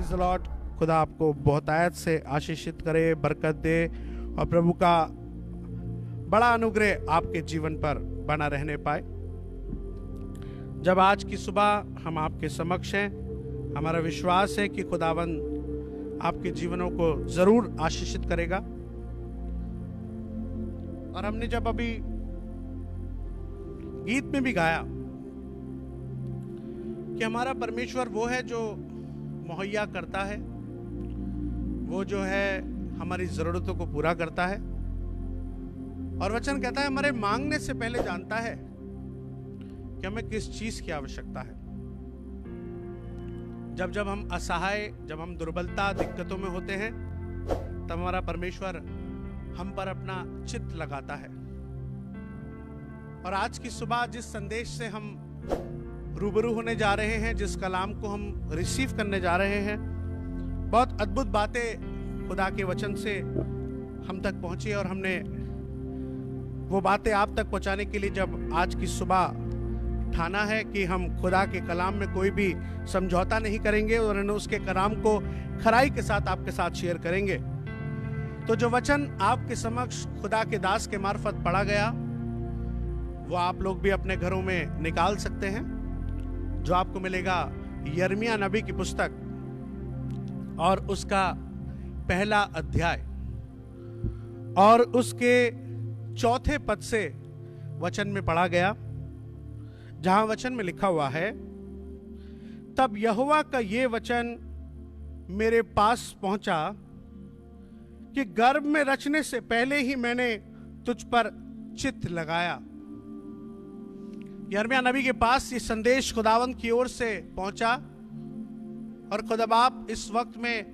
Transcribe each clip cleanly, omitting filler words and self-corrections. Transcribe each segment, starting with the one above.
Praise the Lord. खुदा आपको बहुतायत से आशीषित करे, बरकत दे और प्रभु का बड़ा अनुग्रह आपके जीवन पर बना रहने पाए। जब आज की सुबह हम आपके समक्ष हैं, हमारा विश्वास है कि खुदावंद आपके जीवनों को जरूर आशीषित करेगा। और हमने जब अभी गीत में भी गाया कि हमारा परमेश्वर वो है जो मुहैया करता है, वो जो है हमारी जरूरतों को पूरा करता है। और वचन कहता है हमारे मांगने से पहले जानता है कि हमें किस चीज की आवश्यकता है। जब हम असहाय, जब हम दुर्बलता, दिक्कतों में होते हैं, तब हमारा परमेश्वर हम पर अपना चित्त लगाता है। और आज की सुबह जिस संदेश से हम रूबरू होने जा रहे हैं, जिस कलाम को हम रिसीव करने जा रहे हैं, बहुत अद्भुत बातें खुदा के वचन से हम तक पहुंची। और हमने वो बातें आप तक पहुंचाने के लिए जब आज की सुबह ठाना है कि हम खुदा के कलाम में कोई भी समझौता नहीं करेंगे और उसके कलाम को खराई के साथ आपके साथ शेयर करेंगे। तो जो वचन आपके समक्ष खुदा के दास के मार्फत पढ़ा गया, वो आप लोग भी अपने घरों में निकाल सकते हैं। जो आपको मिलेगा यिर्मयाह नबी की पुस्तक और उसका पहला अध्याय और उसके चौथे पद से वचन में पढ़ा गया, जहां वचन में लिखा हुआ है, तब यहोवा का ये वचन मेरे पास पहुंचा कि गर्भ में रचने से पहले ही मैंने तुझ पर चित्त लगाया। यिर्मयाह नबी के पास ये संदेश खुदावंद की ओर से पहुंचा और खुदा बाप इस वक्त में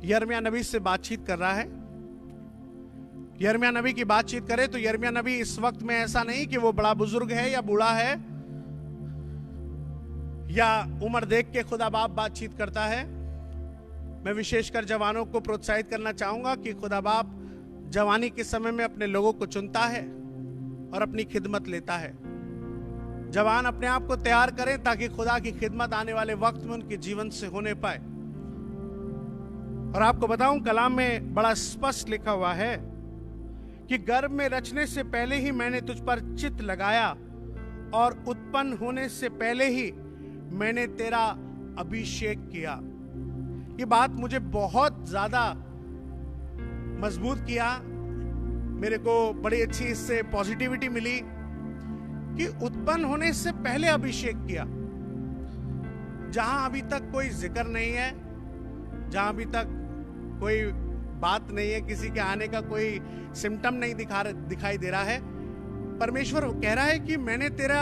यिर्मयाह नबी से बातचीत कर रहा है। यिर्मयाह नबी की बातचीत करे तो यिर्मयाह नबी इस वक्त में ऐसा नहीं कि वो बड़ा बुजुर्ग है या बूढ़ा है या उम्र देख के खुदा बाप बातचीत करता है। मैं विशेषकर जवानों को प्रोत्साहित करना चाहूंगा कि खुदा बाप जवानी के समय में अपने लोगों को चुनता है और अपनी खिदमत लेता है। जवान अपने आप को तैयार करें ताकि खुदा की खिदमत आने वाले वक्त में उनके जीवन से होने पाए। और आपको बताऊं, कलाम में बड़ा स्पष्ट लिखा हुआ है कि गर्भ में रचने से पहले ही मैंने तुझ पर चित्त लगाया और उत्पन्न होने से पहले ही मैंने तेरा अभिषेक किया। ये बात मुझे बहुत ज्यादा मजबूत किया, मेरे को बड़ी अच्छी इससे पॉजिटिविटी मिली कि उत्पन्न होने से पहले अभिषेक किया। जहां अभी तक कोई जिक्र नहीं है, जहां अभी तक कोई बात नहीं है, किसी के आने का कोई सिम्टम नहीं दिखाई दे रहा है, परमेश्वर कह रहा है कि मैंने तेरा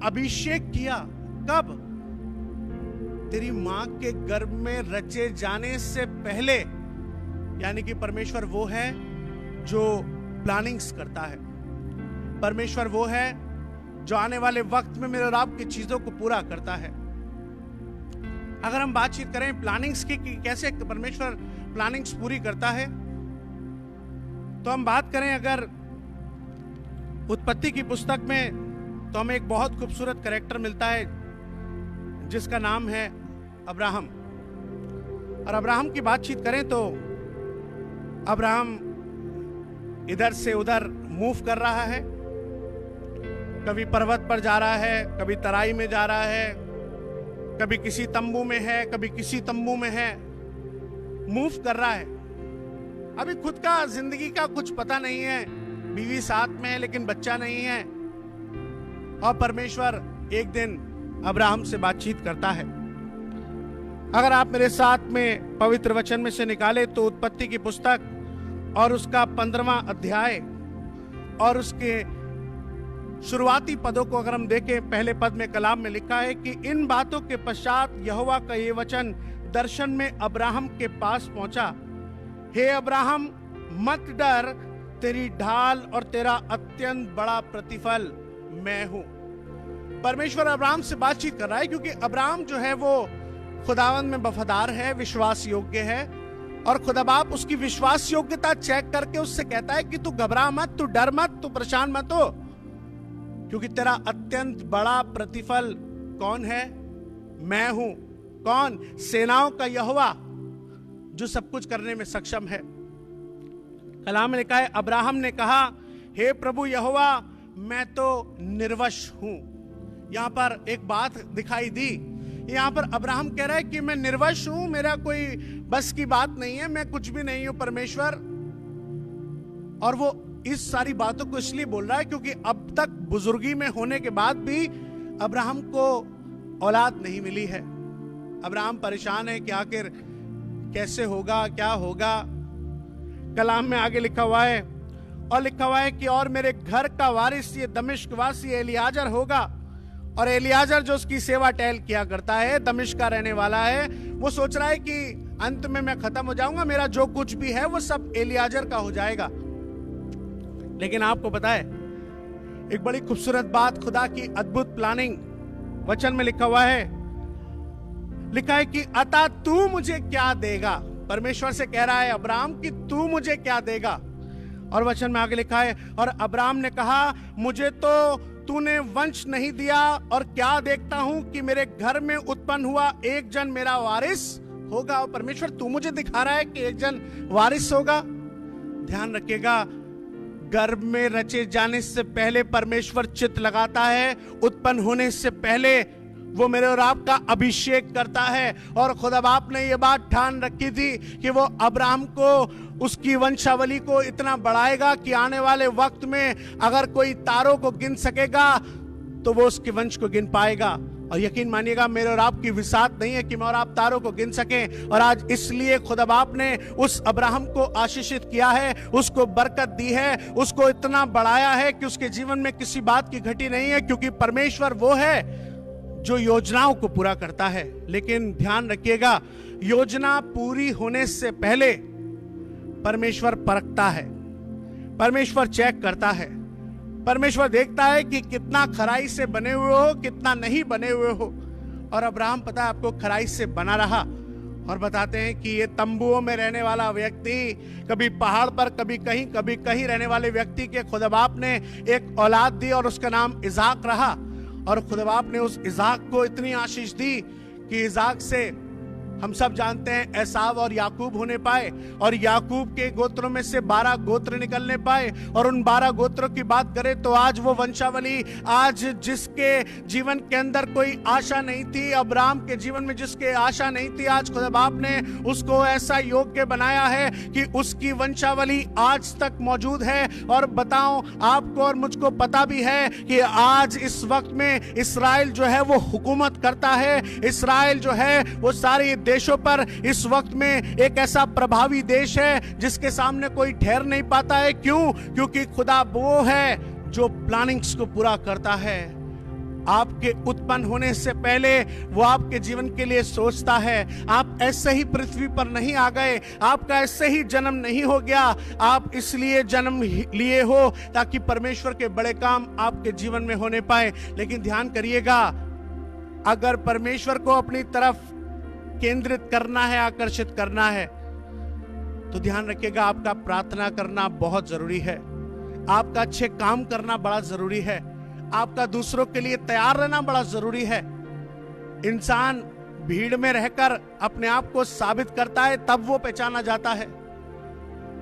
अभिषेक किया। कब? तेरी मां के गर्भ में रचे जाने से पहले। यानी कि परमेश्वर वो है जो प्लानिंग्स करता है। परमेश्वर वो है जो आने वाले वक्त में मेरे और आपकी चीजों को पूरा करता है। अगर हम बातचीत करें प्लानिंग्स की कि कैसे परमेश्वर प्लानिंग्स पूरी करता है, तो हम बात करें अगर उत्पत्ति की पुस्तक में, तो हमें एक बहुत खूबसूरत कैरेक्टर मिलता है जिसका नाम है अब्राहम। और अब्राहम की बातचीत करें तो अब्राहम इधर से उधर मूव कर रहा है, कभी पर्वत पर जा रहा है, कभी तराई में जा रहा है, कभी किसी तंबू में है, कभी किसी तंबू में है, मूव कर रहा है। अभी खुद का जिंदगी का कुछ पता नहीं है, बीवी साथ में है लेकिन बच्चा नहीं है। और परमेश्वर एक दिन अब्राहम से बातचीत करता है। अगर आप मेरे साथ में पवित्र वचन में से निकाले तो उत्पत्ति की पुस्तक और उसका 15वां अध्याय और उसके शुरुआती पदों को अगर हम देखें, पहले पद में कलाम में लिखा है कि इन बातों के पश्चात यहोवा का ये वचन दर्शन में अब्राहम के पास पहुंचा, हे अब्राहम मत डर, तेरी ढाल और तेरा अत्यंत बड़ा प्रतिफल मैं हूं। परमेश्वर अब्राहम से बातचीत कर रहा है क्योंकि अब्राहम जो है वो खुदावंद में वफादार है, विश्वास योग्य है। और खुदा बाप उसकी विश्वास योग्यता चेक करके उससे कहता है कि तू घबरा मत, तू डर मत, तू परेशान मत हो, क्योंकि तेरा अत्यंत बड़ा प्रतिफल कौन है? मैं हूं। कौन? सेनाओं का यहोवा, जो सब कुछ करने में सक्षम है। कलाम में लिखा है, अब्राहम ने कहा, हे प्रभु यहोवा, मैं तो निर्वश हूं। यहां पर एक बात दिखाई दी, यहां पर अब्राहम कह रहा है कि मैं निर्वश हूं, मेरा कोई बस की बात नहीं है, मैं कुछ भी नहीं हूं परमेश्वर। और वो इस सारी बातों को इसलिए बोल रहा है क्योंकि अब तक बुजुर्गी में होने के बाद भी अब्राहम को औलाद नहीं मिली है। अब्राहम परेशान है कि आखिर कैसे होगा, क्या होगा। कलाम में आगे लिखा हुआ है, और लिखा हुआ है कि और मेरे घर का वारिस ये दमिश्क वासी एलियाजर होगा। और एलियाजर जो उसकी सेवा टहल किया करता है, दमिश्क का रहने वाला है, वो सोच रहा है कि अंत में मैं खत्म हो जाऊंगा, मेरा जो कुछ भी है वो सब एलियाजर का हो जाएगा। लेकिन आपको पता है एक बड़ी खूबसूरत बात, खुदा की अद्भुत प्लानिंग वचन में लिखा हुआ है। लिखा है कि अतः तू मुझे क्या देगा। परमेश्वर से कह रहा है अब्राहम कि तू मुझे क्या देगा। और वचन में आगे लिखा है, और अब्राहम ने कहा, मुझे तो तूने वंश नहीं दिया, और क्या देखता हूं कि मेरे घर में उत्पन्न हुआ एक जन मेरा वारिस होगा। और परमेश्वर तू मुझे दिखा रहा है कि एक जन वारिस होगा। ध्यान रखिएगा, गर्भ में रचे जाने से पहले परमेश्वर चित्त लगाता है, उत्पन्न होने से पहले वो मेरे और आपका अभिषेक करता है। और खुदा बाप ने ये बात ठान रखी थी कि वो अब्राहम को, उसकी वंशावली को इतना बढ़ाएगा कि आने वाले वक्त में अगर कोई तारों को गिन सकेगा तो वो उसके वंश को गिन पाएगा। और यकीन मानिएगा, मेरे और आपकी विसात नहीं है कि मैं और आप तारों को गिन सकें। और आज इसलिए खुदा बाप ने उस अब्राहम को आशीषित किया है, उसको बरकत दी है, उसको इतना बढ़ाया है कि उसके जीवन में किसी बात की घटी नहीं है, क्योंकि परमेश्वर वो है जो योजनाओं को पूरा करता है। लेकिन ध्यान रखिएगा, योजना पूरी होने से पहले परमेश्वर परखता है, परमेश्वर चेक करता है, परमेश्वर देखता है कि कितना खराई से बने हुए हो, कितना नहीं बने हुए हो। और अब्राहम, पता है आपको, खराई से बना रहा। और बताते हैं कि ये तंबुओं में रहने वाला व्यक्ति, कभी पहाड़ पर, कभी कहीं रहने वाले व्यक्ति के खुदा बाप ने एक औलाद दी और उसका नाम इसाक रहा। और खुदा बाप ने उस इसाक को इतनी आशीष दी कि इसाक से हम सब जानते हैं एसाव और याकूब होने पाए, और याकूब के गोत्रों में से 12 गोत्र निकलने पाए। और उन 12 गोत्रों की बात करें तो आज वो वंशावली, आज जिसके जीवन के अंदर कोई आशा नहीं थी, अब्राहम के जीवन में जिसके आशा नहीं थी, आज खुदा बाप ने उसको ऐसा योग्य बनाया है कि उसकी वंशावली आज तक मौजूद है। और बताओ, आपको और मुझको पता भी है कि आज इस वक्त में इस्राएल जो है वो हुकूमत करता है। इस्राएल जो है वो सारी देशों पर इस वक्त में एक ऐसा प्रभावी देश है जिसके सामने कोई ठहर नहीं पाता है। क्यों? क्योंकि खुदा वो है जो प्लानिंग्स को पूरा करता है। आपके उत्पन्न होने से पहले वो आपके जीवन के लिए सोचता है। आप ऐसे ही पृथ्वी पर नहीं आ गए, आपका ऐसे ही जन्म नहीं हो गया। आप इसलिए जन्म लिए हो ताकि परमेश्वर के बड़े काम आपके जीवन में होने पाए। लेकिन ध्यान करिएगा, अगर परमेश्वर को अपनी तरफ केंद्रित करना है, आकर्षित करना है, तो ध्यान रखिएगा, आपका प्रार्थना करना बहुत जरूरी है, आपका अच्छे काम करना बड़ा जरूरी है, आपका दूसरों के लिए तैयार रहना बड़ा जरूरी है। इंसान भीड़ में रहकर अपने आप को साबित करता है, तब वो पहचाना जाता है।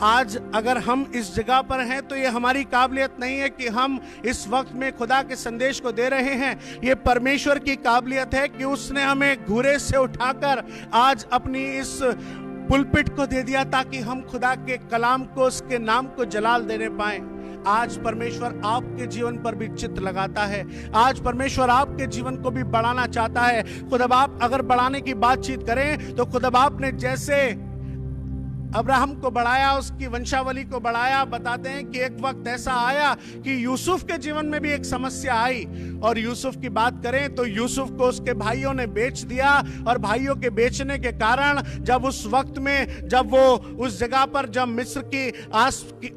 आज अगर हम इस जगह पर हैं तो ये हमारी काबिलियत नहीं है कि हम इस वक्त में खुदा के संदेश को दे रहे हैं। ये परमेश्वर की काबिलियत है कि उसने हमें घुरे से उठाकर आज अपनी इस पुलपिट को दे दिया ताकि हम खुदा के कलाम को, उसके नाम को जलाल देने पाएं। आज परमेश्वर आपके जीवन पर भी चित्त लगाता है। आज परमेश्वर आपके जीवन को भी बढ़ाना चाहता है। खुदा बाप अगर बढ़ाने की बातचीत करें तो खुदा बाप ने जैसे अब्राहम को बढ़ाया, उसकी वंशावली को बढ़ाया, बताते हैं कि एक वक्त ऐसा आया कि यूसुफ के जीवन में भी एक समस्या आई। और यूसुफ की बात करें तो यूसुफ को उसके भाइयों ने बेच दिया। और भाइयों के बेचने के कारण जब उस वक्त में, जब वो उस जगह पर, जब मिस्र की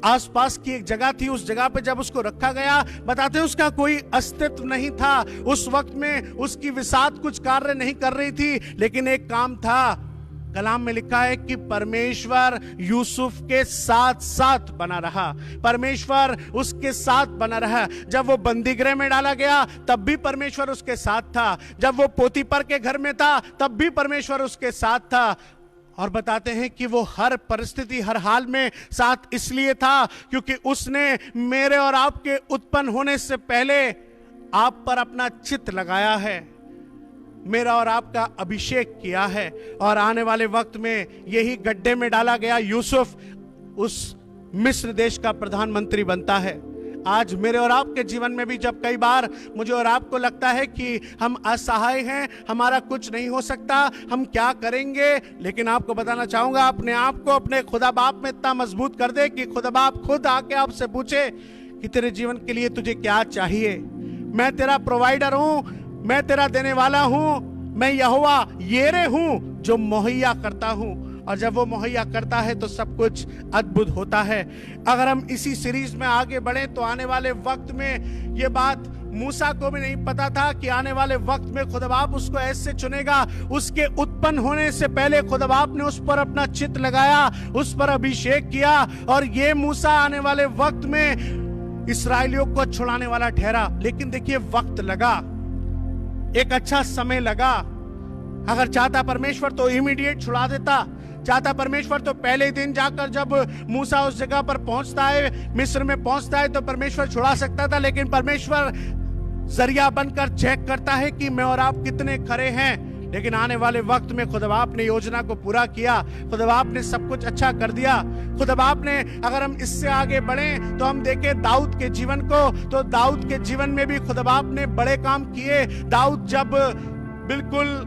आसपास की एक जगह थी, उस जगह पे जब उसको रखा गया, बताते हैं उसका कोई अस्तित्व नहीं था। उस वक्त में उसकी विसात कुछ कार्य नहीं कर रही थी, लेकिन एक काम था। कलाम में लिखा है कि परमेश्वर यूसुफ के साथ साथ बना रहा, परमेश्वर उसके साथ बना रहा। जब वो बंदीगृह में डाला गया तब भी परमेश्वर उसके साथ था, जब वो पोतीपर के घर में था तब भी परमेश्वर उसके साथ था। और बताते हैं कि वो हर परिस्थिति, हर हाल में साथ इसलिए था क्योंकि उसने मेरे और आपके उत्पन्न होने से पहले आप पर अपना चित्त लगाया है, मेरा और आपका अभिषेक किया है। और आने वाले वक्त में यही गड्ढे में डाला गया यूसुफ उस मिस्र देश का प्रधानमंत्री बनता है। आज मेरे और आपके जीवन में भी जब कई बार मुझे और आपको लगता है कि हम असहाय हैं, हमारा कुछ नहीं हो सकता, हम क्या करेंगे, लेकिन आपको बताना चाहूंगा, अपने आप को अपने खुदा बाप में इतना मजबूत कर दे कि खुदा बाप खुद आके आपसे पूछे कि तेरे जीवन के लिए तुझे क्या चाहिए। मैं तेरा प्रोवाइडर हूं, मैं तेरा देने वाला हूं, मैं यहोवा येरे हूं जो मुहैया करता हूं। और जब वो मुहैया करता है तो सब कुछ अद्भुत होता है। अगर हम इसी सीरीज में आगे बढ़े तो आने वाले वक्त में ये बात मूसा को भी नहीं पता था कि आने वाले वक्त में खुदा बाप उसको ऐसे चुनेगा। उसके उत्पन्न होने से पहले खुदा बाप ने उस पर अपना चित्त लगाया, उस पर अभिषेक किया, और ये मूसा आने वाले वक्त में इस्राएलियों को छुड़ाने वाला ठहरा। लेकिन देखिए, वक्त लगा, एक अच्छा समय लगा। अगर चाहता परमेश्वर तो इमीडिएट छुड़ा देता, चाहता परमेश्वर तो पहले दिन जाकर जब मूसा उस जगह पर पहुंचता है, मिस्र में पहुंचता है, तो परमेश्वर छुड़ा सकता था। लेकिन परमेश्वर जरिया बनकर चेक करता है कि मैं और आप कितने खरे हैं। लेकिन आने वाले वक्त में खुदा बाप ने योजना को पूरा किया, खुदा बाप ने सब कुछ अच्छा कर दिया। खुदा बाप ने, अगर हम इससे आगे बढ़ें तो हम देखें दाऊद के जीवन को, तो दाऊद के जीवन में भी खुदा बाप ने बड़े काम किए। दाऊद जब बिल्कुल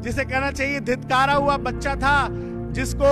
जिसे कहना चाहिए धित्कारा हुआ बच्चा था, जिसको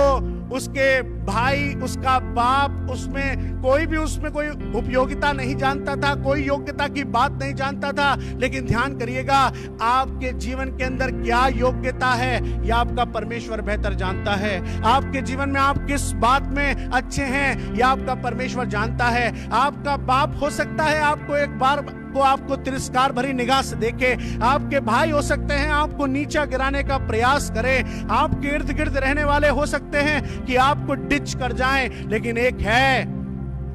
उसके भाई, उसका बाप, उसमें कोई उपयोगिता नहीं जानता था, कोई योग्यता की बात नहीं जानता था। लेकिन ध्यान करिएगा, आपके जीवन के अंदर क्या योग्यता है यह आपका परमेश्वर बेहतर जानता है। आपके जीवन में आप किस बात में अच्छे हैं यह आपका परमेश्वर जानता है। आपका बाप हो सकता है आपको एक बार आपको तिरस्कार भरी निगाह से देखे, आपके भाई हो सकते हैं आपको नीचा गिराने का प्रयास करें, आपके इर्द गिर्द रहने वाले हो सकते हैं कि आपको डिच कर जाएं, लेकिन एक है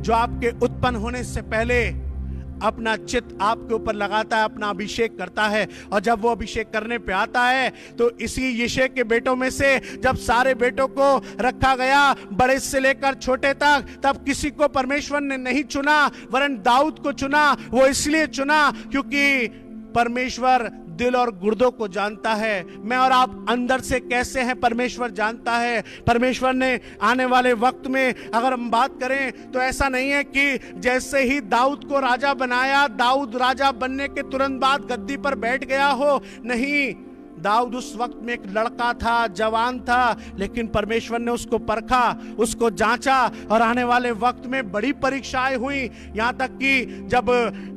जो आपके उत्पन्न होने से पहले अपना चित्त आपके ऊपर लगाता है, अपना अभिषेक करता है। और जब वो अभिषेक करने पे आता है तो इसी यिशै के बेटों में से जब सारे बेटों को रखा गया, बड़े से लेकर छोटे तक, तब किसी को परमेश्वर ने नहीं चुना, वरन दाऊद को चुना। वो इसलिए चुना क्योंकि परमेश्वर दिल और गुर्दों को जानता है। मैं और आप अंदर से कैसे हैं परमेश्वर जानता है। परमेश्वर ने आने वाले वक्त में अगर हम बात करें तो ऐसा नहीं है कि जैसे ही दाऊद को राजा बनाया, दाऊद राजा बनने के तुरंत बाद गद्दी पर बैठ गया हो। नहीं, दाऊद उस वक्त में एक लड़का था, जवान था, लेकिन परमेश्वर ने उसको परखा, उसको जांचा, और आने वाले वक्त में बड़ी परीक्षाएं हुई। यहां तक कि जब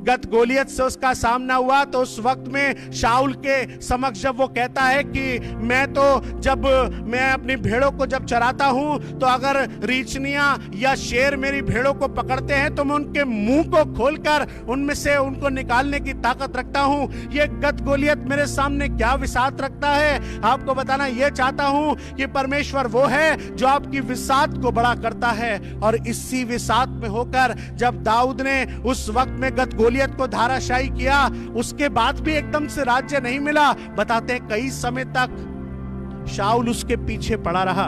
गत गोलियत से उसका सामना हुआ तो उस वक्त में शाऊल के समक्ष जब वो कहता है कि मैं अपनी भेड़ों को जब चराता हूं तो अगर रीछनियां या शेर मेरी भेड़ों को पकड़ते हैं तो मैं उनके मुंह को खोलकर उनमें से उनको निकालने की ताकत रखता हूं। ये गत गोलियत मेरे सामने क्या विसात रखता है। आपको बताना यह चाहता हूं कि परमेश्वर वो है जो आपकी विसात को बड़ा करता है। और इसी विसात में होकर जब दाऊद ने उस वक्त में गत गोलियत को धाराशायी किया, उसके बाद भी एकदम से राज्य नहीं मिला। बताते हैं कई समय तक शाऊल उसके पीछे पड़ा रहा,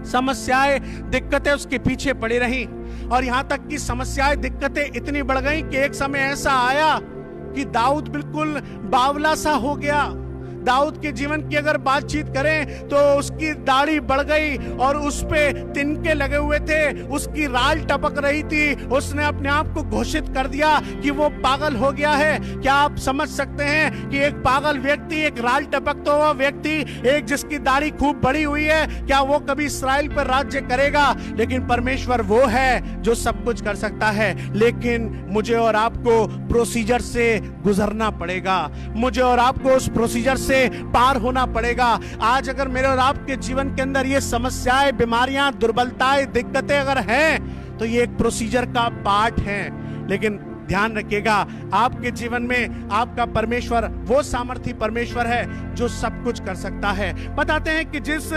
समस्याएं, दिक्कतें उसके पीछे पड़ी रही, और यहां तक कि समस्याएं, दिक्कतें इतनी बढ़ गई कि एक समय ऐसा आया कि दाऊद बिल्कुल बावला सा हो गया। दाऊद के जीवन की अगर बातचीत करें तो उसकी दाढ़ी बढ़ गई और उस पे तिनके लगे हुए थे, उसकी राल टपक रही थी। उसने अपने आप को घोषित कर दिया कि वो पागल हो गया है। क्या आप समझ सकते हैं कि एक पागल व्यक्ति, एक राल टपकता हुआ व्यक्ति, एक जिसकी दाढ़ी खूब बड़ी हुई है, क्या वो कभी इस्राएल पर राज्य करेगा? लेकिन परमेश्वर वो है जो सब कुछ कर सकता है। लेकिन मुझे और आपको प्रोसीजर से गुजरना पड़ेगा, मुझे और आपको उस प्रोसीजर से पार होना पड़ेगा। आज अगर मेरे और आपके जीवन के अंदर ये समस्याएं, बीमारियां, दुर्बलताएं, दिक्कतें अगर हैं तो ये एक प्रोसीजर का पार्ट है। लेकिन ध्यान रखिएगा, आपके जीवन में आपका परमेश्वर वो सामर्थी परमेश्वर है जो सब कुछ कर सकता है। बताते हैं कि जिस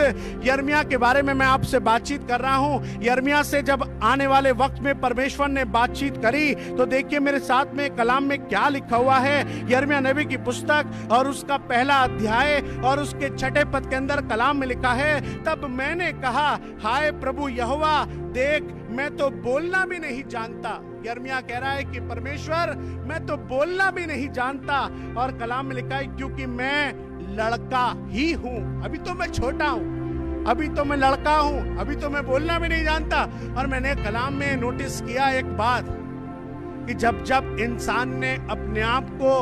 यिर्मयाह के बारे में मैं आपसे बातचीत कर रहा हूं, यिर्मयाह से जब आने वाले वक्त में परमेश्वर ने बातचीत करी तो देखिए मेरे साथ में कलाम में क्या लिखा हुआ है। यिर्मयाह नबी की पुस्तक और उसका पहला अध्याय और उसके 6 पद के अंदर कलाम में लिखा है, तब मैंने कहा, हाय प्रभु यहोवा, देख मैं तो बोलना भी नहीं जानता। यिर्मयाह कह रहा है कि परमेश्वर मैं तो बोलना भी नहीं जानता। और कलाम में लिखा है, क्योंकि मैं लड़का ही हूं, अभी तो मैं छोटा हूं, अभी तो मैं लड़का हूं, अभी तो मैं बोलना भी नहीं जानता। और मैंने कलाम में नोटिस किया एक बात कि जब जब इंसान ने अपने आप को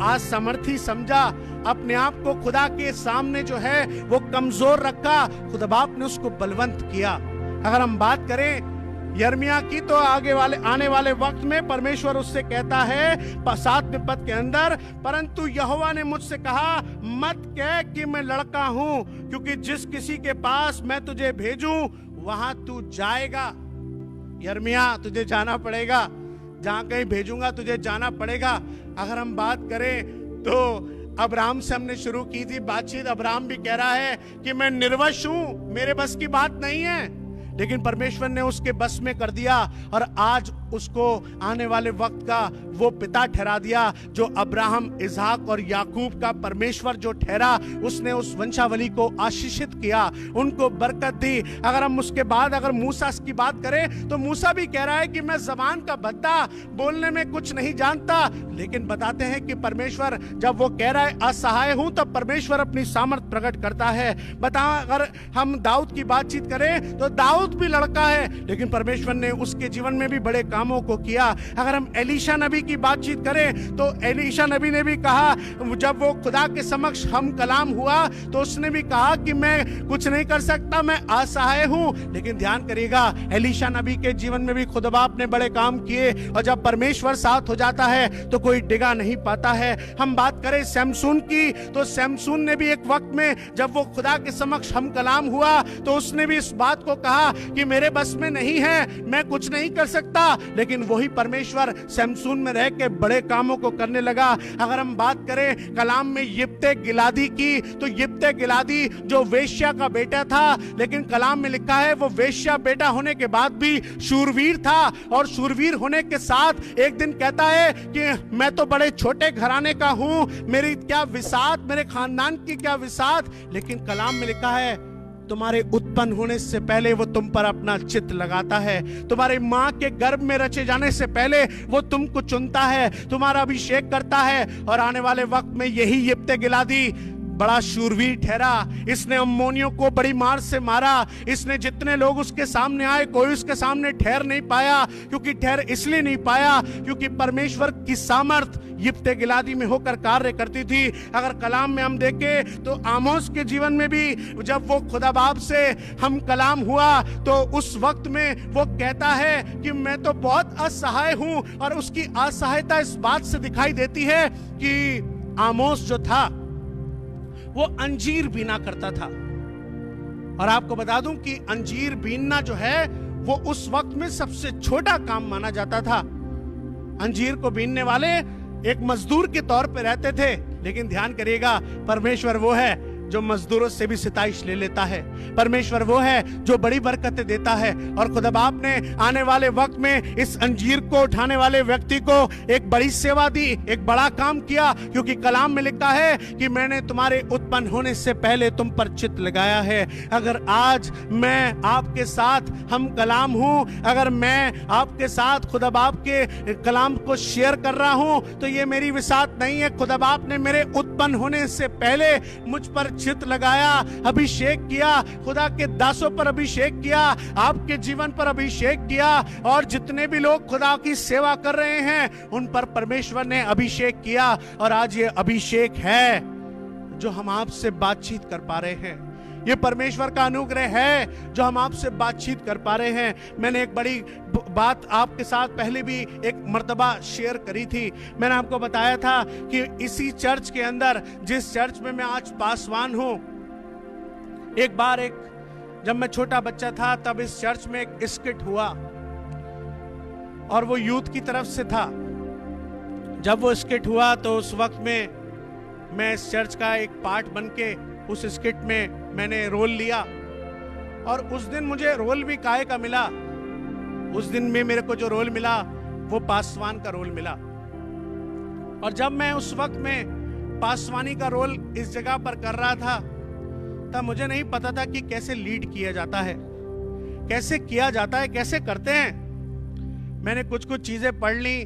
असमर्थी समझा, अपने आप को खुदा के सामने जो है वो कमजोर रखा, खुदा बाप ने उसको बलवंत किया। अगर हम बात करें यिर्मयाह की तो आने वाले वक्त में परमेश्वर उससे कहता है 7वें पद के अंदर, परंतु यहोवा ने मुझसे कहा, मत कह कि मैं लड़का हूं, क्योंकि जिस किसी के पास मैं तुझे भेजूं वहां तू जाएगा। यिर्मयाह तुझे जाना पड़ेगा, जहां कहीं भेजूंगा तुझे जाना पड़ेगा। अगर हम बात करें तो अब्राहम से हमने शुरू की थी बातचीत, अब्राहम भी कह रहा है कि मैं निर्वश हूं, मेरे बस की बात नहीं है, लेकिन परमेश्वर ने उसके बस में कर दिया और आज उसको आने वाले वक्त का वो पिता ठहरा दिया जो अब्राहम, इसहाक और याकूब का परमेश्वर जो ठहरा। उसने उस वंशावली को आशीषित किया, उनको बरकत दी। अगर हम उसके बाद अगर मूसा की बात करें तो मूसा भी कह रहा है कि मैं जबान का भद्दा, बोलने में कुछ नहीं जानता, लेकिन बताते हैं कि परमेश्वर जब वो कह रहा है असहाय हूं, तब परमेश्वर अपनी सामर्थ प्रकट करता है। बताओ, अगर हम दाऊद की बातचीत करें तो दाऊद भी लड़का है, लेकिन परमेश्वर ने उसके जीवन में भी बड़े कामों को किया। अगर हम एलीशा नबी की बातचीत करें तो एलीशा नबी ने भी कहा, जब वो खुदा के समक्ष हम कलाम हुआ तो उसने भी कहा कि मैं कुछ नहीं कर सकता, मैं असहाय हूं। लेकिन ध्यान करिएगा, एलीशा नबी के जीवन में भी खुदा बाप ने बड़े काम किए, और जब परमेश्वर साथ हो जाता है तो कोई डिगा नहीं पाता है। हम बात करें सैमसून की तो सैमसून ने भी एक वक्त में जब वो खुदा के समक्ष हम कलाम हुआ तो उसने भी इस बात को कहा कि मेरे बस में नहीं है, मैं कुछ नहीं कर सकता, लेकिन वही परमेश्वर सैमसून में रह के बड़े कामों को करने लगा। अगर हम बात करें कलाम में यिप्ते गिलादी की तो यिप्ते गिलादी जो वेश्या का बेटा था, लेकिन कलाम में लिखा है वो वेश्या बेटा होने के बाद भी शूरवीर था, और शूरवीर होने के साथ एक दिन कहता है कि मैं तो बड़े छोटे घराने का हूं, मेरी क्या विसात, मेरे खानदान की क्या विसात, लेकिन कलाम में लिखा है तुम्हारे उत्पन्न होने से पहले वो तुम पर अपना चित्त लगाता है, तुम्हारे मां के गर्भ में रचे जाने से पहले वो तुमको चुनता है, तुम्हारा अभिषेक करता है। और आने वाले वक्त में यही यिप्ते गिलादी बड़ा शूरवीर ठहरा। इसने अम्मोनियों को बड़ी मार से मारा, इसने जितने लोग उसके सामने आए कोई उसके सामने ठहर नहीं पाया, क्योंकि ठहर इसलिए नहीं पाया क्योंकि परमेश्वर की सामर्थ यिप्ते गिलादी में होकर कार्य करती थी। अगर कलाम में हम देखें तो आमोस के जीवन में भी जब वो खुदा बाप से हम कलाम हुआ तो उस वक्त में वो कहता है कि मैं तो बहुत असहाय हूं, और उसकी असहायता इस बात से दिखाई देती है कि आमोस जो था वो अंजीर बीना करता था। और आपको बता दूं कि अंजीर बीनना जो है वो उस वक्त में सबसे छोटा काम माना जाता था। अंजीर को बीनने वाले एक मजदूर के तौर पे रहते थे, लेकिन ध्यान करिएगा परमेश्वर वो है जो मजदूरों से भी सिताइश ले लेता है, परमेश्वर वो है जो बड़ी बरकतें देता है। और खुदा बाप ने आने वाले वक्त में इस अंजीर को उठाने वाले व्यक्ति को एक बड़ी सेवा दी, एक बड़ा काम किया, क्योंकि कलाम में लिखा है कि मैंने तुम्हारे उत्पन्न होने से पहले तुम पर चित्त लगाया है। अगर आज मैं आपके साथ हम कलाम हूं, अगर मैं आपके साथ खुदा बाप के कलाम को शेयर कर रहा हूं, तो ये मेरी विसात नहीं है। खुदा बाप ने मेरे उत्पन्न होने से पहले मुझ पर चित्त लगाया, अभिषेक किया, खुदा के दासों पर अभिषेक किया, आपके जीवन पर अभिषेक किया, और जितने भी लोग खुदा की सेवा कर रहे हैं उन पर परमेश्वर ने अभिषेक किया। और आज ये अभिषेक है जो हम आपसे बातचीत कर पा रहे हैं, ये परमेश्वर का अनुग्रह है जो हम आपसे बातचीत कर पा रहे हैं। मैंने एक बड़ी बात आपके साथ पहले भी एक मर्तबा शेयर करी थी। मैंने आपको बताया था कि इसी चर्च के अंदर, जिस चर्च में मैं आज पासवान हूं, एक बार जब मैं छोटा बच्चा था तब इस चर्च में एक स्किट हुआ, और वो यूथ की तरफ से था। जब वो स्किट हुआ तो उस वक्त में मैं इस चर्च का एक पार्ट बन के उस स्किट में मैंने रोल लिया, और उस दिन मुझे रोल भी काहे का मिला। उस दिन में मेरे को जो रोल मिला वो पासवान का रोल मिला। और जब मैं उस वक्त में पासवानी का रोल इस जगह पर कर रहा था, तब मुझे नहीं पता था कि कैसे लीड किया जाता है, कैसे किया जाता है, कैसे करते हैं। मैंने कुछ चीजें पढ़ ली,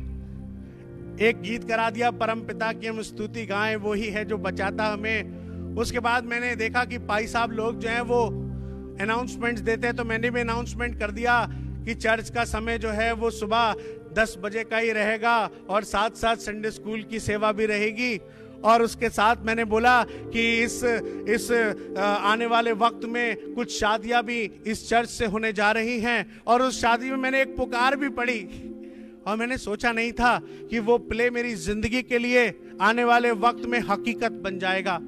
एक गीत करा दिया, परम पिता की हम स्तुति गाएं, वो ही है जो बचाता हमें। उसके बाद मैंने देखा कि भाई साहब लोग जो हैं वो अनाउंसमेंट्स देते हैं, तो मैंने भी अनाउंसमेंट कर दिया कि चर्च का समय जो है वो सुबह 10 बजे का ही रहेगा और साथ साथ संडे स्कूल की सेवा भी रहेगी। और उसके साथ मैंने बोला कि इस आने वाले वक्त में कुछ शादियां भी इस चर्च से होने जा रही हैं, और उस शादी में मैंने एक पुकार भी पढ़ी, और मैंने सोचा नहीं था कि वो प्ले मेरी जिंदगी के लिए आने वाले वक्त में हकीकत बन जाएगा।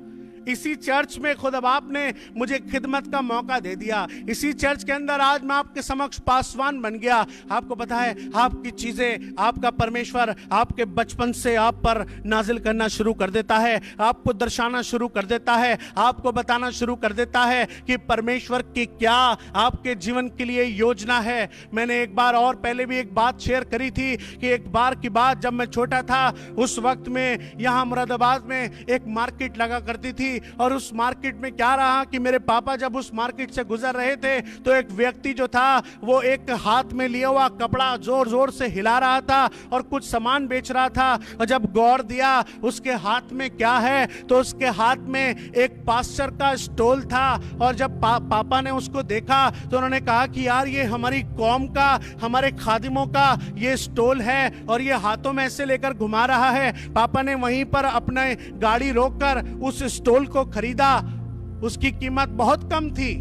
इसी चर्च में खुदा बाप ने मुझे खिदमत का मौका दे दिया। इसी चर्च के अंदर आज मैं आपके समक्ष पासवान बन गया। आपको पता है, आपकी चीजें आपका परमेश्वर आपके बचपन से आप पर नाजिल करना शुरू कर देता है, आपको दर्शाना शुरू कर देता है, आपको बताना शुरू कर देता है कि परमेश्वर की क्या आपके जीवन के लिए योजना है। मैंने एक बार और पहले भी एक बात शेयर करी थी कि एक बार की बात, जब मैं छोटा था उस वक्त में यहाँ मुरादाबाद में एक मार्केट लगा करती थी, और उस मार्केट में क्या रहा कि मेरे पापा जब उस मार्केट से गुजर रहे थे तो एक व्यक्ति जो था वो एक हाथ में लिया हुआ कपड़ा जोर जोर से हिला रहा था और कुछ सामान बेच रहा था। और जब गौर दिया उसके हाथ में क्या है, तो उसके हाथ में एक पास्टर का स्टोल था। और जब पापा ने उसको देखा तो उन्होंने कहा कि यार ये हमारी कौम का, हमारे खादिमों का ये स्टोल है और ये हाथों में ऐसे लेकर घुमा रहा है। पापा ने वहीं पर अपने गाड़ी रोककर उस स्टोल को खरीदा। उसकी कीमत बहुत कम थी,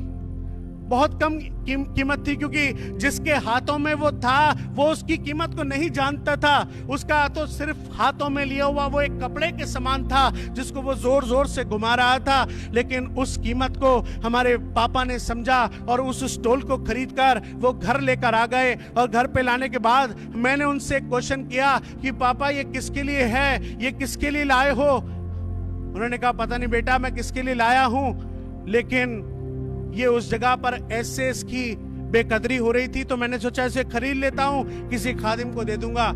बहुत कम कीमत थी, क्योंकि जिसके हाथों में वो था वो उसकी कीमत को नहीं जानता था। उसका तो सिर्फ हाथों में लिया हुआ वो एक कपड़े के समान था जिसको वो जोर जोर से घुमा रहा था। लेकिन उस कीमत को हमारे पापा ने समझा और उस स्टोल को खरीदकर वो घर लेकर आ गए। और घर पे लाने के बाद मैंने उनसे क्वेश्चन किया कि पापा ये किसके लिए है, ये किसके लिए लाए हो? उन्होंने कहा पता नहीं बेटा मैं किसके लिए लाया हूं, लेकिन ये उस जगह पर ऐसे इसकी बेकदरी हो रही थी तो मैंने सोचा इसे खरीद लेता हूं, किसी खादिम को दे दूंगा।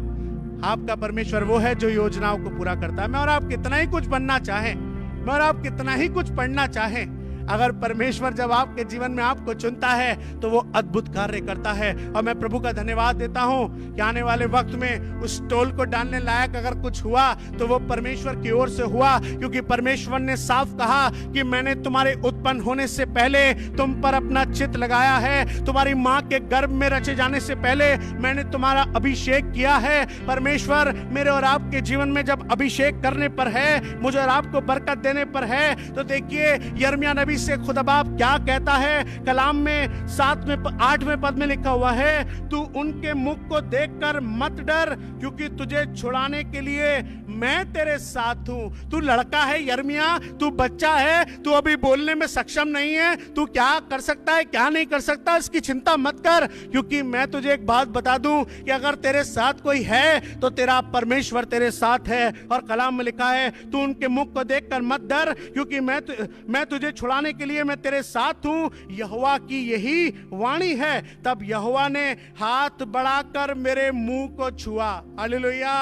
आपका परमेश्वर वो है जो योजनाओं को पूरा करता है। मैं और आप कितना ही कुछ बनना चाहें, मैं और आप कितना ही कुछ पढ़ना चाहें, अगर परमेश्वर जब आपके जीवन में आपको चुनता है तो वो अद्भुत कार्य करता है। और मैं प्रभु का धन्यवाद देता हूं कि आने वाले वक्त में उस स्टोल को डालने लायक अगर कुछ हुआ तो वो परमेश्वर की ओर से हुआ, क्योंकि परमेश्वर ने साफ कहा कि मैंने तुम्हारे उत्पन्न होने से पहले तुम पर अपना चित्त लगाया है, तुम्हारी माँ के गर्भ में रचे जाने से पहले मैंने तुम्हारा अभिषेक किया है। परमेश्वर मेरे और आपके जीवन में जब अभिषेक करने पर है, मुझे और आपको बरकत देने पर है, तो देखिए यिर्मयाह नबी से खुदा बाप क्या कहता है। कलाम में 8वें पद में लिखा हुआ है, तू उनके मुख को देखकर मत डर, क्योंकि तुझे छुड़ाने के लिए मैं तेरे साथ हूं। तू लड़का है यिर्मयाह, तू बच्चा है, तू अभी बोलने में सक्षम नहीं है, तू क्या कर सकता है क्या नहीं कर सकता इसकी चिंता मत कर, क्योंकि मैं तुझे एक बात बता दूं कि अगर तेरे साथ कोई है तो तेरा परमेश्वर तेरे साथ है। और कलाम में लिखा है, तू उनके मुख को देखकर मत डर, क्योंकि मैं तुझे छुड़ाने के लिए मैं तेरे साथ हूं, यहोवा की यही वाणी है। तब यहोवा ने हाथ बढ़ाकर मेरे मुंह को छुआ। हालेलुया।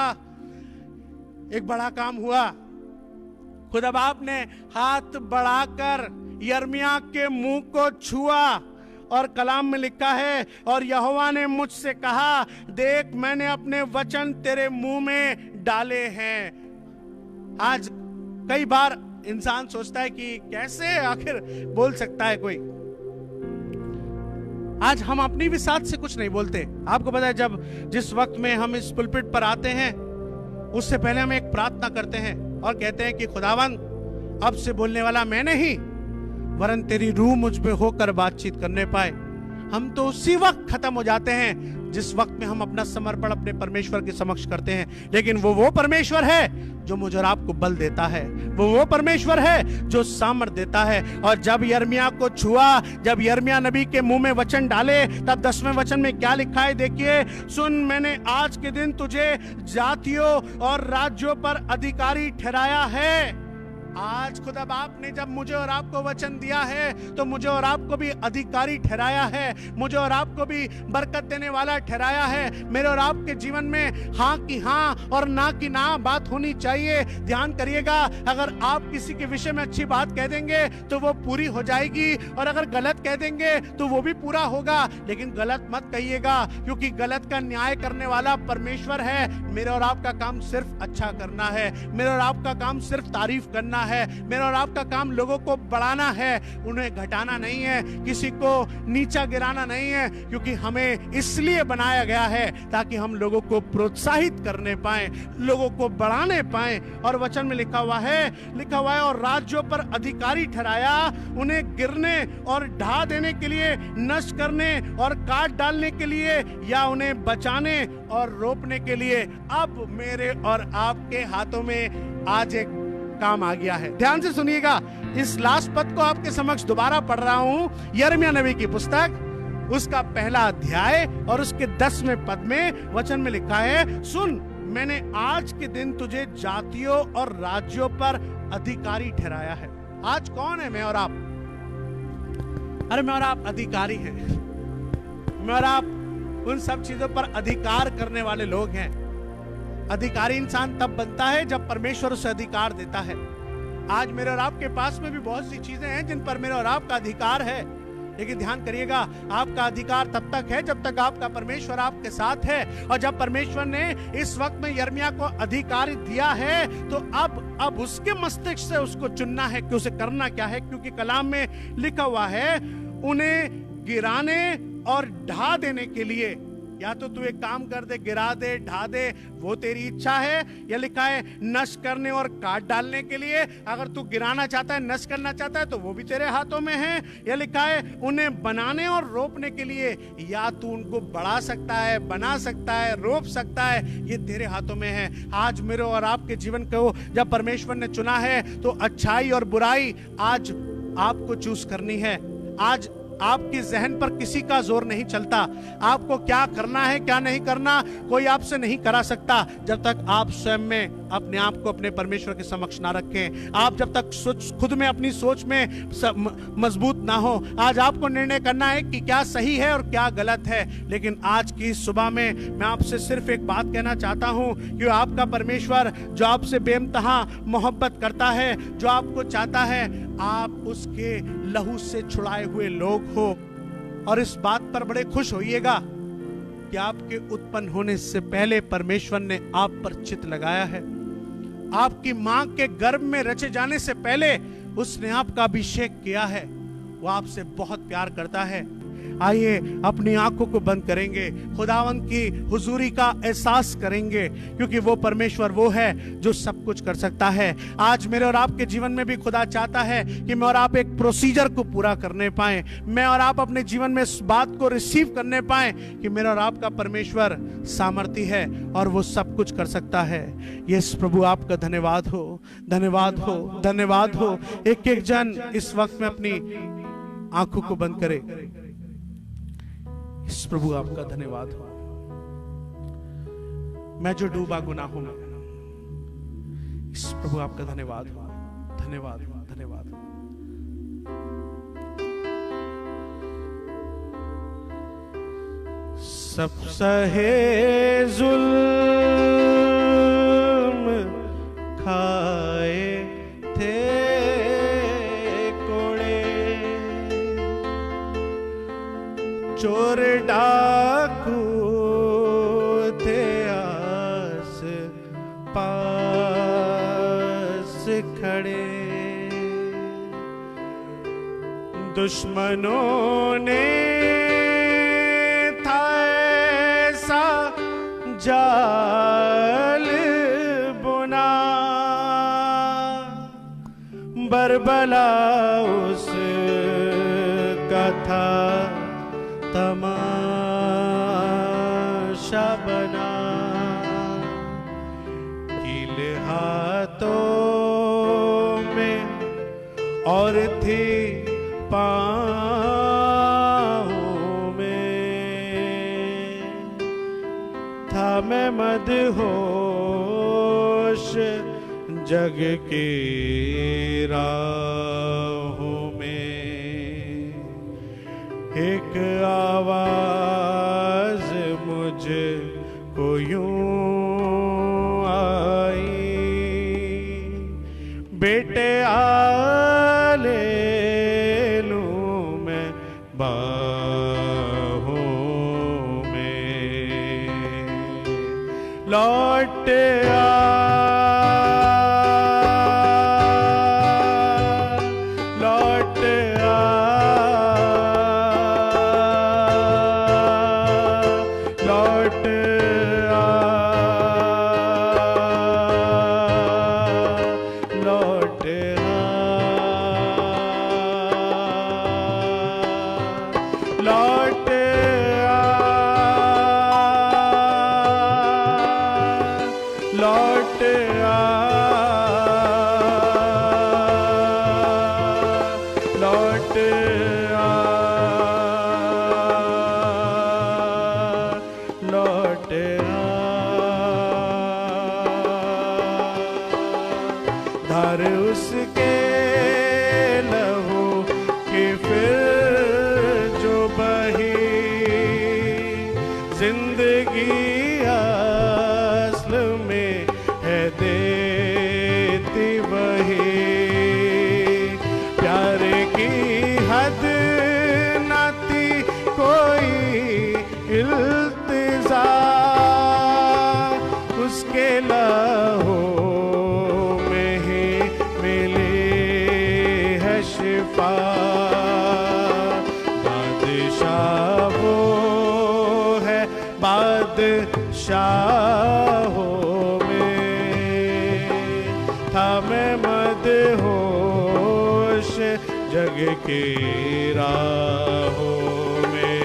एक बड़ा काम हुआ। खुदा बाप ने हाथ बढ़ाकर यिर्मयाह के मुंह को छुआ और कलाम में लिखा है, और यहोवा ने मुझसे कहा, देख मैंने अपने वचन तेरे मुंह में डाले हैं। आज कई बार इंसान सोचता है कि कैसे आखिर बोल सकता है कोई। आज हम अपनी भी साथ से कुछ नहीं बोलते। आपको पता है जब जिस वक्त में हम इस पुलपिट पर आते हैं उससे पहले हम एक प्रार्थना करते हैं और कहते हैं कि खुदावन अब से बोलने वाला मैं नहीं वरन तेरी रूह मुझ पे होकर बातचीत करने पाए। हम तो उसी वक्त खत्म हो जाते हैं जिस वक्त में हम अपना समर्पण अपने परमेश्वर के समक्ष करते हैं। लेकिन वो परमेश्वर है जो मुझे और आपको बल देता है, वो परमेश्वर है जो सामर्थ देता है। और जब यिर्मयाह को छुआ, जब यिर्मयाह नबी के मुंह में वचन डाले, तब 10वें वचन में क्या लिखा है देखिए, सुन मैंने आज के दिन तुझे जातियों और राज्यों पर अधिकारी ठहराया है। आज खुदा बाप ने जब मुझे और आपको वचन दिया है तो मुझे और आपको भी अधिकारी ठहराया है, मुझे और आपको भी बरकत देने वाला ठहराया है। मेरे और आपके जीवन में हाँ की हाँ और ना की ना बात होनी चाहिए। ध्यान करिएगा, अगर आप किसी के विषय में अच्छी बात कह देंगे तो वो पूरी हो जाएगी, और अगर गलत कह देंगे तो वो भी पूरा होगा। लेकिन गलत मत कहिएगा, क्योंकि गलत का न्याय करने वाला परमेश्वर है। मेरे और आपका काम सिर्फ अच्छा करना है, मेरे और आपका काम सिर्फ तारीफ करना है, मेरा और आपका काम लोगों को बढ़ाना है, उन्हें घटाना नहीं है, किसी को नीचा गिराना नहीं है। क्योंकि हमें इसलिए बनाया गया है ताकि हम लोगों को प्रोत्साहित करने पाए, लोगों को बढ़ाने पाए। और वचन में लिखा हुआ है और राज्यों पर अधिकारी ठहराया, उन्हें गिरने और ढा देने के लिए, नष्ट करने और काट डालने के लिए, या उन्हें बचाने और रोपने के लिए। अब मेरे और आपके हाथों में आज एक काम आ गया है। ध्यान से सुनिएगा, इस लास्ट पद को आपके समक्ष दोबारा पढ़ रहा हूं। यिर्मयाह नबी की पुस्तक, उसका पहला अध्याय और उसके 10वें पद में वचन में लिखा है, सुन मैंने आज के दिन तुझे जातियों और राज्यों पर अधिकारी ठहराया है। आज कौन है मैं और आप? अरे मैं और आप अधिकारी हैं। मैं और आप उन सब चीजों पर अधिकार करने वाले लोग हैं। अधिकारी इंसान तब बनता है जब परमेश्वर उसे अधिकार देता है। आज मेरे और आपके पास में भी बहुत सी चीजें हैं जिन पर मेरे और आपका अधिकार है, लेकिन ध्यान करिएगा, आपका अधिकार तब तक है जब तक आपका परमेश्वर आपके साथ है। और जब परमेश्वर ने इस वक्त में यिर्मयाह को अधिकार दिया है तो अब उसके मस्तिष्क से उसको चुनना है कि उसे करना क्या है। क्योंकि कलाम में लिखा हुआ है, उन्हें गिराने और ढा देने के लिए, या तो तू एक काम कर दे, गिरा दे, ढा दे, वो तेरी इच्छा है, या लिखा है नष्ट करने और काट डालने के लिए। अगर तू गिराना चाहता है, नष्ट करना चाहता है तो वो भी तेरे हाथों में है। या लिखा है उन्हें बनाने और रोपने के लिए, या तू उनको बढ़ा सकता है, बना सकता है, रोप सकता है, ये तेरे हाथों में है। आज मेरे और आपके जीवन को जब परमेश्वर ने चुना है तो अच्छाई और बुराई आज आपको चूज करनी है। आज आपके जहन पर किसी का जोर नहीं चलता। आपको क्या करना है क्या नहीं करना कोई आपसे नहीं करा सकता जब तक आप स्वयं में अपने आप को अपने परमेश्वर के समक्ष ना रखें। आप जब तक खुद में अपनी सोच में मजबूत ना हो। आज आपको निर्णय करना है कि क्या सही है और क्या गलत है। लेकिन आज की सुबह में मैं आपसे सिर्फ एक बात कहना चाहता हूं कि आपका परमेश्वर जो आपसे बेइंतहा मोहब्बत करता है, जो आपको चाहता है आप उसके लहू से छुड़ाए हुए लोग हो। और इस बात पर बड़े खुश होइएगा कि आपके उत्पन्न होने से पहले परमेश्वर ने आप पर चित्त लगाया है। आपकी मां के गर्भ में रचे जाने से पहले उसने आपका अभिषेक किया है। वो आपसे बहुत प्यार करता है। आइए अपनी आंखों को बंद करेंगे, खुदावंद की हुजूरी का एहसास करेंगे, क्योंकि वो परमेश्वर वो है जो सब कुछ कर सकता है। आज मेरे और आपके जीवन में भी खुदा चाहता है कि मैं और आप एक प्रोसीजर को पूरा करने पाए। मैं और आप अपने जीवन में इस बात को रिसीव करने पाए कि मेरा और आपका परमेश्वर सामर्थी है और वो सब कुछ कर सकता है। यस प्रभु, आपका धन्यवाद हो, धन्यवाद हो, धन्यवाद हो। एक एक जन इस वक्त में अपनी आंखों को बंद करे। इस प्रभु आपका धन्यवाद हो। मैं जो डूबा गुनाहों में, इस प्रभु आपका धन्यवाद हो, धन्यवाद धन्यवाद। सब सहे जुल्म खाए थे चोर डाकू थे आस पास खड़े, दुश्मनों ने था ऐसा जाल बुना, बरबला उसका था तमाशा बना, कील हाथों में और थी पाँव में, था मैं मदहोश जग की राहों में। एक आवाज मुझको यूं आई, बेटे आ ले लूं मैं बाहों में। लौट आ, लौट आ, लौट आ, लौट आ, लौट आ, लौट आ, लौट आ, लौट आ। धार उसके लहू की फिर जो बही, जिंदगी असल में है देती वही। प्यार की हद न थी कोई इल्तिजा, उसके लहू में ही मिली है शिफा। बादशाह वो है बादशाहों में, था मैं मदहोश जग की राहों में।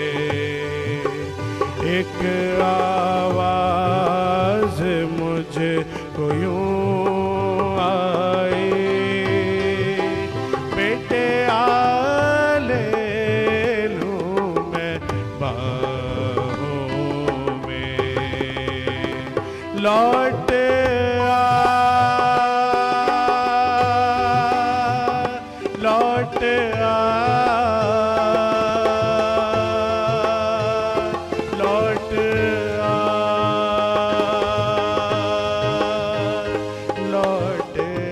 एक आवाज मुझको यूं आई, बेटे आ ले लूं मैं बाहों में। लौट आ, लौट आ, लौट आ, लौट आ,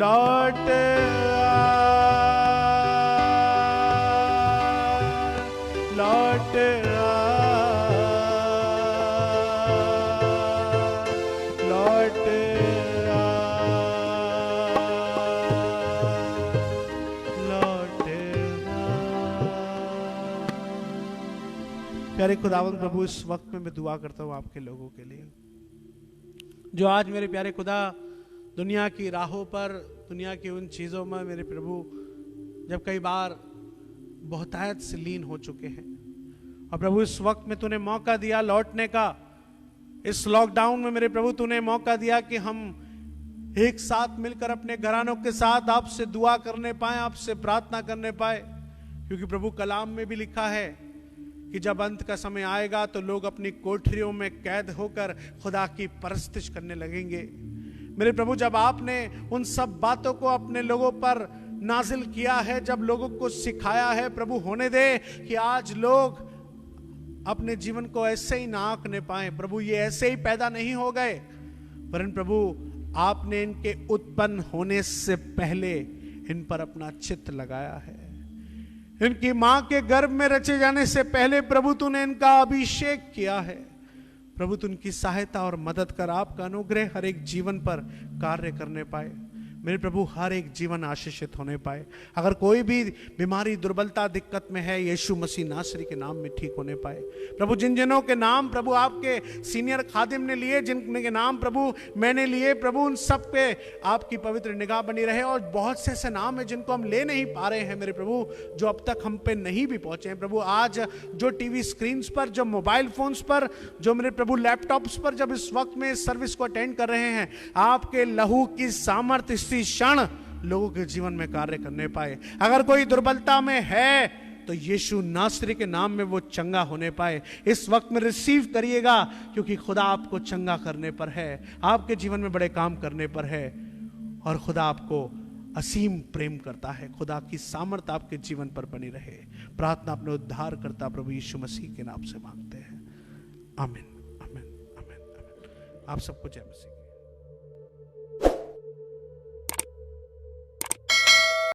लौट आ, लौट आ, लौट आ, लौट आ। प्यारे खुदावंद प्रभु, इस वक्त में मैं दुआ करता हूँ आपके लोगों के लिए जो आज मेरे प्यारे खुदा दुनिया की राहों पर, दुनिया की उन चीज़ों में मेरे प्रभु जब कई बार बहुतायत से लीन हो चुके हैं। और प्रभु इस वक्त में तूने मौका दिया लौटने का। इस लॉकडाउन में मेरे प्रभु तूने मौका दिया कि हम एक साथ मिलकर अपने घरानों के साथ आपसे दुआ करने पाए, आपसे प्रार्थना करने पाए। क्योंकि प्रभु कलाम में भी लिखा है कि जब अंत का समय आएगा तो लोग अपनी कोठरियों में कैद होकर खुदा की परस्तिश करने लगेंगे। मेरे प्रभु, जब आपने उन सब बातों को अपने लोगों पर नाजिल किया है, जब लोगों को सिखाया है, प्रभु होने दे कि आज लोग अपने जीवन को ऐसे ही ना आंकने पाए। प्रभु ये ऐसे ही पैदा नहीं हो गए, वरन प्रभु आपने इनके उत्पन्न होने से पहले इन पर अपना चित्त लगाया है। इनकी मां के गर्भ में रचे जाने से पहले प्रभु तूने इनका अभिषेक किया है। प्रभु तू उनकी सहायता और मदद कर, आपका अनुग्रह हर एक जीवन पर कार्य करने पाए। मेरे प्रभु हर एक जीवन आशीषित होने पाए। अगर कोई भी बीमारी, दुर्बलता, दिक्कत में है, यीशु मसीह नासरी के नाम में ठीक होने पाए। प्रभु जिन जनों के नाम प्रभु आपके सीनियर खादिम ने लिए, जिनके नाम प्रभु मैंने लिए, प्रभु उन सब पे आपकी पवित्र निगाह बनी रहे। और बहुत से ऐसे नाम हैं जिनको हम ले नहीं पा रहे हैं मेरे प्रभु, जो अब तक हम पे नहीं भी पहुंचे हैं प्रभु। आज जो टीवी स्क्रीन पर, जो मोबाइल फोन्स पर, जो मेरे प्रभु लैपटॉप्स पर जब इस वक्त में इस सर्विस को अटेंड कर रहे हैं, आपके लहू की सामर्थ्य इसी क्षण लोगों के जीवन में कार्य करने पाए। अगर कोई दुर्बलता में है तो यीशु नासरी के नाम में वो चंगा होने पाए। इस वक्त में रिसीव करिएगा, क्योंकि खुदा आपको चंगा करने पर है, आपके जीवन में बड़े काम करने पर है, और खुदा आपको असीम प्रेम करता है। खुदा की सामर्थ्य आपके जीवन पर बनी रहे। प्रार्थना अपने उद्धार करता प्रभु यीशु मसीह के नाम से मांगते हैं, आमीन, आमीन, आमीन, आमीन। आप सबको जय मसीह।